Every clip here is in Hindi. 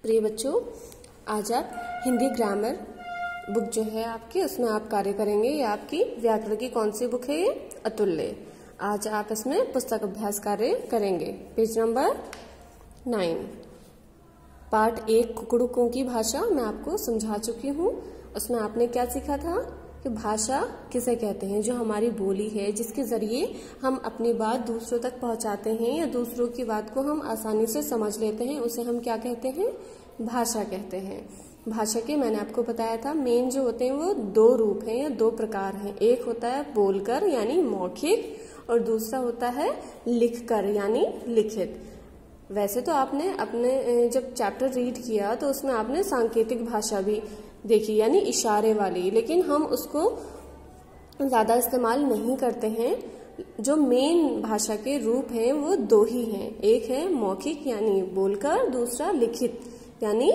प्रिय बच्चों, आज आप हिंदी ग्रामर बुक जो है आपकी, उसमें आप कार्य करेंगे। ये आपकी व्याकरण की कौन सी बुक है? ये अतुल्य। आज आप इसमें पुस्तक अभ्यास कार्य करेंगे। पेज नंबर 9, पार्ट 1 कुकड़ुकों की भाषा मैं आपको समझा चुकी हूँ। उसमें आपने क्या सीखा था कि भाषा किसे कहते हैं? जो हमारी बोली है, जिसके जरिए हम अपनी बात दूसरों तक पहुंचाते हैं या दूसरों की बात को हम आसानी से समझ लेते हैं, उसे हम क्या कहते हैं? भाषा कहते हैं। भाषा के मैंने आपको बताया था मेन जो होते हैं वो 2 रूप हैं या 2 प्रकार हैं। एक होता है बोलकर यानी मौखिक, और दूसरा होता है लिखकर यानी लिखित। वैसे तो आपने अपने जब चैप्टर रीड किया तो उसमें आपने सांकेतिक भाषा भी देखी यानी इशारे वाली, लेकिन हम उसको ज्यादा इस्तेमाल नहीं करते हैं। जो मेन भाषा के रूप हैं वो 2 ही हैं। एक है मौखिक यानी बोलकर, दूसरा लिखित यानी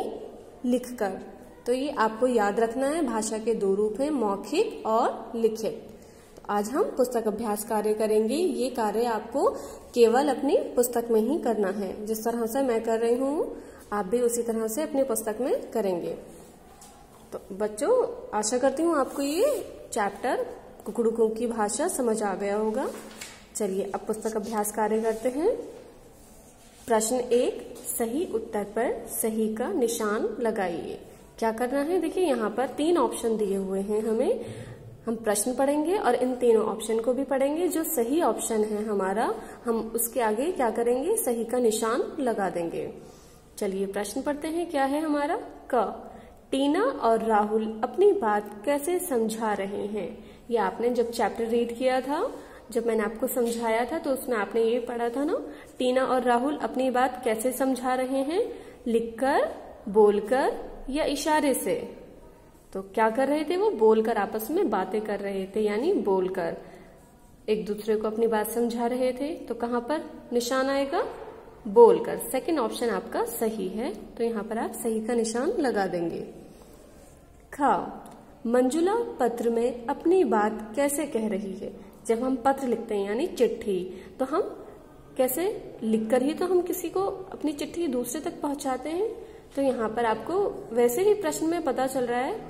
लिखकर। तो ये आपको याद रखना है। भाषा के 2 रूप हैं, मौखिक और लिखित। तो आज हम पुस्तक अभ्यास कार्य करेंगे। ये कार्य आपको केवल अपनी पुस्तक में ही करना है। जिस तरह से मैं कर रही हूँ आप भी उसी तरह से अपनी पुस्तक में करेंगे। तो बच्चों, आशा करती हूँ आपको ये चैप्टर कुकड़ुकों की भाषा समझ आ गया होगा। चलिए अब पुस्तक अभ्यास कार्य करते हैं। प्रश्न 1, सही उत्तर पर सही का निशान लगाइए। क्या करना है? देखिए यहाँ पर 3 ऑप्शन दिए हुए हैं हमें। हम प्रश्न पढ़ेंगे और इन तीनों ऑप्शन को भी पढ़ेंगे। जो सही ऑप्शन है हमारा, हम उसके आगे क्या करेंगे? सही का निशान लगा देंगे। चलिए प्रश्न पढ़ते हैं। क्या है हमारा? क, टीना और राहुल अपनी बात कैसे समझा रहे हैं? ये आपने जब चैप्टर रीड किया था, जब मैंने आपको समझाया था, तो उसमें आपने ये पढ़ा था ना, टीना और राहुल अपनी बात कैसे समझा रहे हैं? लिखकर, बोलकर या इशारे से? तो क्या कर रहे थे वो? बोलकर आपस में बातें कर रहे थे, यानी बोलकर एक दूसरे को अपनी बात समझा रहे थे। तो कहाँ पर निशान आएगा? बोलकर। सेकंड ऑप्शन आपका सही है, तो यहाँ पर आप सही का निशान लगा देंगे। ख, मंजुला पत्र में अपनी बात कैसे कह रही है? जब हम पत्र लिखते हैं यानी चिट्ठी, तो हम कैसे? लिखकर ही तो हम किसी को अपनी चिट्ठी दूसरे तक पहुंचाते हैं। तो यहाँ पर आपको वैसे ही प्रश्न में पता चल रहा है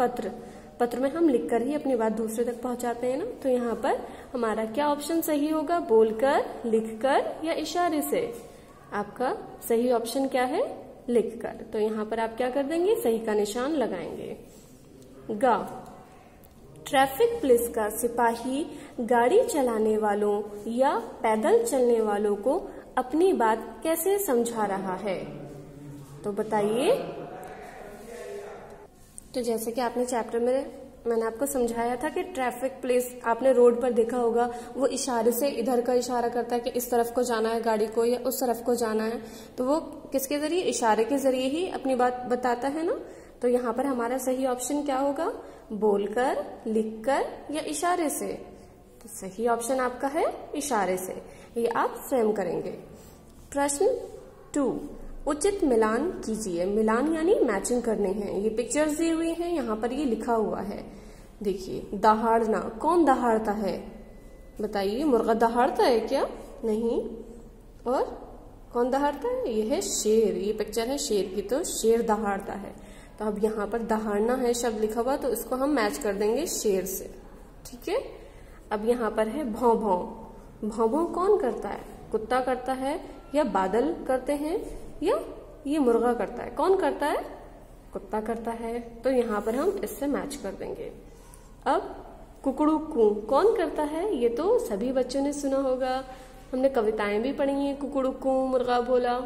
पत्र में हम लिखकर ही अपनी बात दूसरे तक पहुंचाते हैं ना। तो यहाँ पर हमारा क्या ऑप्शन सही होगा? बोलकर, लिखकर या इशारे से? आपका सही ऑप्शन क्या है? लिखकर। तो यहाँ पर आप क्या कर देंगे? सही का निशान लगाएंगे। ग, ट्रैफिक पुलिस का सिपाही गाड़ी चलाने वालों या पैदल चलने वालों को अपनी बात कैसे समझा रहा है? तो बताइए। तो जैसे कि आपने चैप्टर में मैंने आपको समझाया था कि ट्रैफिक पुलिस आपने रोड पर देखा होगा, वो इशारे से इधर का इशारा करता है कि इस तरफ को जाना है गाड़ी को या उस तरफ को जाना है। तो वो किसके जरिए? इशारे के जरिए ही अपनी बात बताता है ना। तो यहाँ पर हमारा सही ऑप्शन क्या होगा? बोलकर, लिखकर या इशारे से? तो सही ऑप्शन आपका है इशारे से। ये आप स्वयं करेंगे। प्रश्न 2, उचित मिलान कीजिए। मिलान यानी मैचिंग करने हैं। ये पिक्चर्स दी हुई हैं, यहाँ पर ये लिखा हुआ है। देखिए, दहाड़ना, कौन दहाड़ता है? बताइए, मुर्गा दहाड़ता है क्या? नहीं। और कौन दहाड़ता है? ये है शेर। ये पिक्चर है शेर की, तो शेर दहाड़ता है। तो अब यहाँ पर दहाड़ना है शब्द लिखा हुआ, तो इसको हम मैच कर देंगे शेर से। ठीक है। अब यहाँ पर है भौं भौं। भौं भौं कौन करता है? कुत्ता करता है या बादल करते हैं या ये मुर्गा करता है? कौन करता है? कुत्ता करता है। तो यहाँ पर हम इससे मैच कर देंगे। अब कुकड़ू कू कौन करता है? ये तो सभी बच्चों ने सुना होगा, हमने कविताएं भी पढ़ी हैं। कुकड़ू कू, मुर्गा बोला,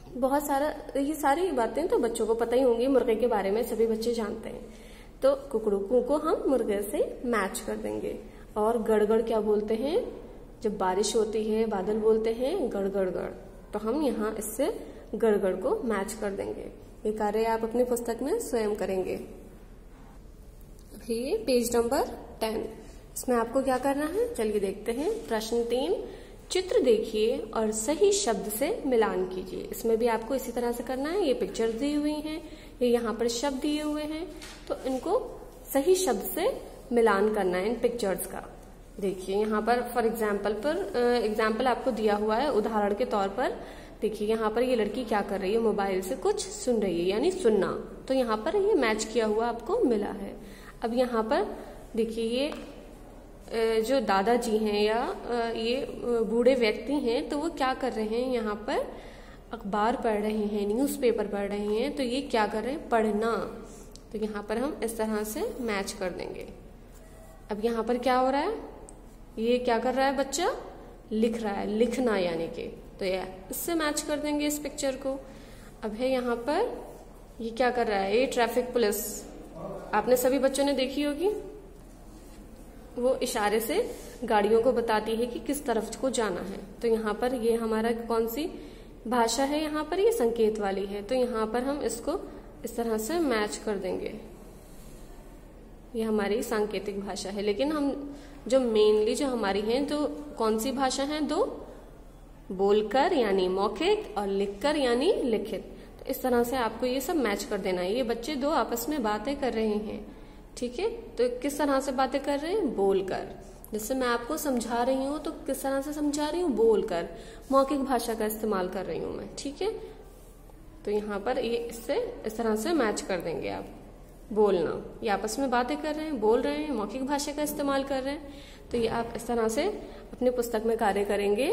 बहुत सारा, ये सारी बातें तो बच्चों को पता ही होंगी। मुर्गे के बारे में सभी बच्चे जानते हैं। तो कुकड़ू कू को हम मुर्गे से मैच कर देंगे। और गड़गड़ क्या बोलते हैं? जब बारिश होती है बादल बोलते हैं गड़गड़ गड़, तो हम यहाँ इससे गड़गड़ को मैच कर देंगे। ये कार्य आप अपनी पुस्तक में स्वयं करेंगे। अभी पेज नंबर 10, इसमें आपको क्या करना है? चलिए देखते हैं। प्रश्न 3, चित्र देखिए और सही शब्द से मिलान कीजिए। इसमें भी आपको इसी तरह से करना है। ये पिक्चर्स दी हुई हैं, ये यहाँ पर शब्द दिए हुए हैं, तो इनको सही शब्द से मिलान करना है इन पिक्चर्स का। देखिए यहाँ पर फॉर एग्जाम्पल आपको दिया हुआ है, उदाहरण के तौर पर देखिए यहाँ पर ये लड़की क्या कर रही है, मोबाइल से कुछ सुन रही है, यानी सुनना। तो यहाँ पर ये मैच किया हुआ आपको मिला है। अब यहाँ पर देखिए ये जो दादाजी हैं या ये बूढ़े व्यक्ति हैं, तो वो क्या कर रहे हैं, यहाँ पर अखबार पढ़ रहे हैं, न्यूज़पेपर पढ़ रहे हैं। तो ये क्या कर रहे हैं, पढ़ना। तो यहाँ पर हम इस तरह से मैच कर देंगे। अब यहाँ पर क्या हो रहा है, ये क्या कर रहा है बच्चा, लिख रहा है, लिखना यानी कि, तो ये इससे मैच कर देंगे इस पिक्चर को। अब है यहाँ पर ये क्या कर रहा है, ये ट्रैफिक पुलिस, आपने सभी बच्चों ने देखी होगी, वो इशारे से गाड़ियों को बताती है कि किस तरफ को जाना है। तो यहाँ पर ये हमारा कौन सी भाषा है, यहाँ पर ये संकेत वाली है। तो यहाँ पर हम इसको इस तरह से मैच कर देंगे। ये हमारी सांकेतिक भाषा है। लेकिन हम जो मेनली जो हमारी है, तो कौन सी भाषा है, दो, बोलकर यानी मौखिक और लिखकर यानी लिखित। तो इस तरह से आपको ये सब मैच कर देना है। ये बच्चे दो आपस में बातें कर रहे हैं, ठीक है। तो किस तरह से बातें कर रहे हैं, बोलकर। जैसे मैं आपको समझा रही हूँ तो किस तरह से समझा रही हूँ, बोलकर, मौखिक भाषा का इस्तेमाल कर रही हूँ मैं, ठीक है। तो यहाँ पर ये इससे इस तरह से मैच कर देंगे आप। बोलना, ये आपस में बातें कर रहे हैं, बोल रहे हैं, मौखिक भाषा का इस्तेमाल कर रहे हैं। तो ये आप इस तरह से अपनी पुस्तक में कार्य करेंगे।